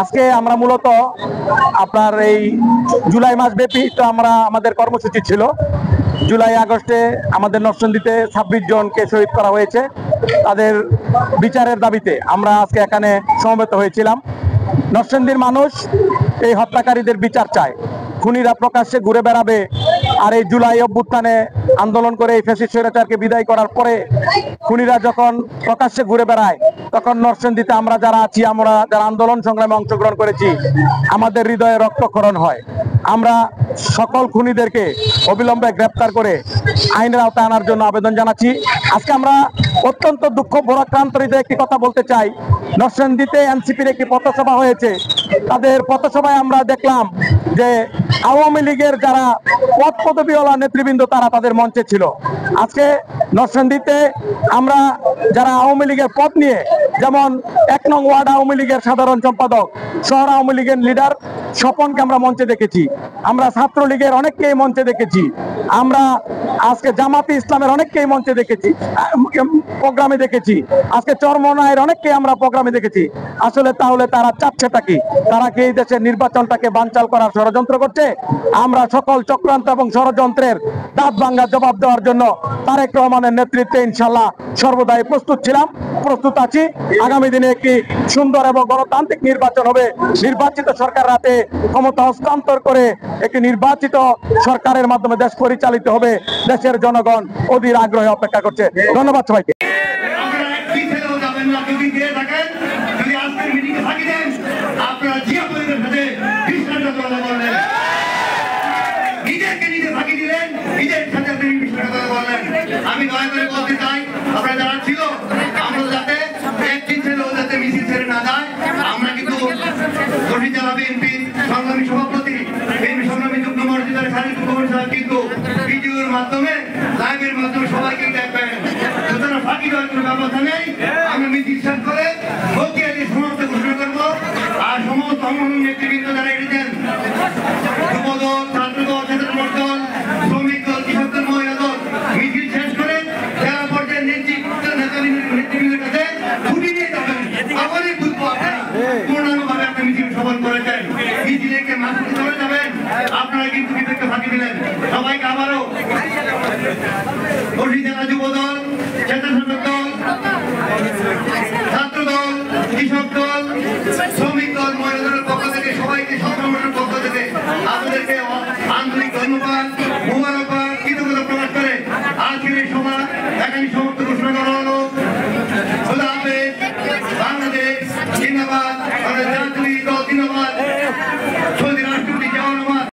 আজকে আমরা মূলত আপনার এই জুলাই মাস ব্যাপী তো আমাদের কর্মসূচি ছিল। জুলাই আগস্টে আমাদের নরসিংদীতে 26 জনকে শহীদ করা হয়েছে, তাদের বিচারের দাবিতে আমরা আজকে এখানে সমবেত হয়েছিলাম। নরসিংদীর মানুষ এই হত্যাকারীদের বিচার চায়। খুনিরা প্রকাশ্যে ঘুরে বেড়াবে, আর এই জুলাই অভ্যুত্থানে আন্দোলন করে এই ফ্যাসিস্ট স্বৈরাচারকে বিদায় করার পরে খুনিরা যখন প্রকাশ্যে ঘুরে বেড়ায়, তখন নরসিংদীতে আমরা যারা আছি, আমরা যারা আন্দোলন সংগ্রামে অংশগ্রহণ করেছি, আমাদের হৃদয়ে রক্তক্ষরণ হয়। আমরা সকল খুনিদেরকে অবিলম্বে গ্রেপ্তার করে আইনের আওতায় আনার জন্য আবেদন জানাচ্ছি। আজকে আমরা অত্যন্ত দুঃখ ভরাক্রান্ত হৃদয়ে একটি কথা বলতে চাই। নরসিংদীতে এনসিপির একটি পথসভা হয়েছে, তাদের পথসভায় আমরা দেখলাম যে আওয়ামী লীগের যারা পদ পদবীওয়ালা নেতৃবৃন্দ তারা তাদের মঞ্চে ছিল। আজকে নরসিংদীতে আমরা যারা আওয়ামী লীগের পদ নিয়ে, যেমন 1 নং ওয়ার্ড আওয়ামী লীগের সাধারণ সম্পাদক, শহর আওয়ামী লীগের লিডার স্বপনকে আমরা মঞ্চে দেখেছি, আমরা ছাত্রলীগের অনেককেই মঞ্চে দেখেছি, আমরা আজকে জামাতে ইসলামের অনেককেই মঞ্চে দেখেছি, প্রোগ্রামে দেখেছি, আজকে চরমনায়ের অনেককেই আমরা প্রোগ্রামে দেখেছি। আসলে তাহলে তারা চাচ্ছেটা কি? তারা কি এই দেশের নির্বাচনটাকে বানচাল করার ষড়যন্ত্র করছে? আমরা সকল চক্রান্ত এবং ষড়যন্ত্রের দাঁত ভাঙ্গা জবাব দেওয়ার জন্য তারেক রহমানের নেতৃত্বে ইনশাল্লাহ সর্বদাই প্রস্তুত ছিলাম, প্রস্তুত আছি। আগামী দিনে একটি সুন্দর এবং গণতান্ত্রিক নির্বাচন হবে। নির্বাচিত সরকার রাতে ক্ষমতা হস্তান্তর করে একটি নির্বাচিত সরকারের মাধ্যমে দেশ পরিচালিত হবে। দেশের জনগণ অধীর আগ্রহে অপেক্ষা করছে। ধন্যবাদ সবাইকে। আমি দয়া করে বলতে চাই, আপনারা যারা ছিল, আমরা যাতে একদিন ছেলেও যাতে মিছিল ছেড়ে না যায়। আমরা কিন্তু দক্ষিণ জেলা বিএনপির সংগ্রামী সভাপতি, বিএনপি সংগ্রামী যুগ্ম মর্যাদার খালিদ কুমার সাহেব কিন্তু ভিডিওর মাধ্যমে, লাইভের মাধ্যমে সবাইকে দেখবেন। সুতরাং ফাঁকি দেওয়ার কোনো ব্যবস্থা নেই। আমরা মিছিল শেষ করে বক্তৃতা দিয়ে সমাপ্ত ঘোষণা করবো। আর সমস্ত অঙ্গন নেতৃবৃন্দ যারা এসেছেন, যুবদল, ছাত্রদল, ছাত্রদল, শ্রমিক দল, কৃষক দল, মহিলা দল, মিছিল শেষ করে জেলা পর্যায়ের নেতৃবৃন্দের কাছে ছুটি নিয়ে যাবেন। আবারই বুঝবো আপনারা পূর্ণাঙ্গভাবে আপনার মিছিল সফল করেছেন। মিছিলকে মাসুকে চলে যাবেন, আপনারা কিন্তু বিপক্ষে ফাঁকি দিলেন। সবাইকে আবারও বর্ষি জেলা যুবদল, স্বেচ্ছাসেবক দল, ছাত্রদল, কৃষক দল, শ্রমিক দল, মহিলা দলের পক্ষ থেকে সবাইকে, সংগঠনের পক্ষ থেকে আপনাদেরকে আন্তরিক ধন্যবাদ, মুবারকবাদ, কৃতজ্ঞতা প্রকাশ করে আজকের এই সভা এখানে সমাপ্ত ঘোষণা করা হলো। খোদা হাফেজ। বাংলাদেশ জিন্দাবাদ।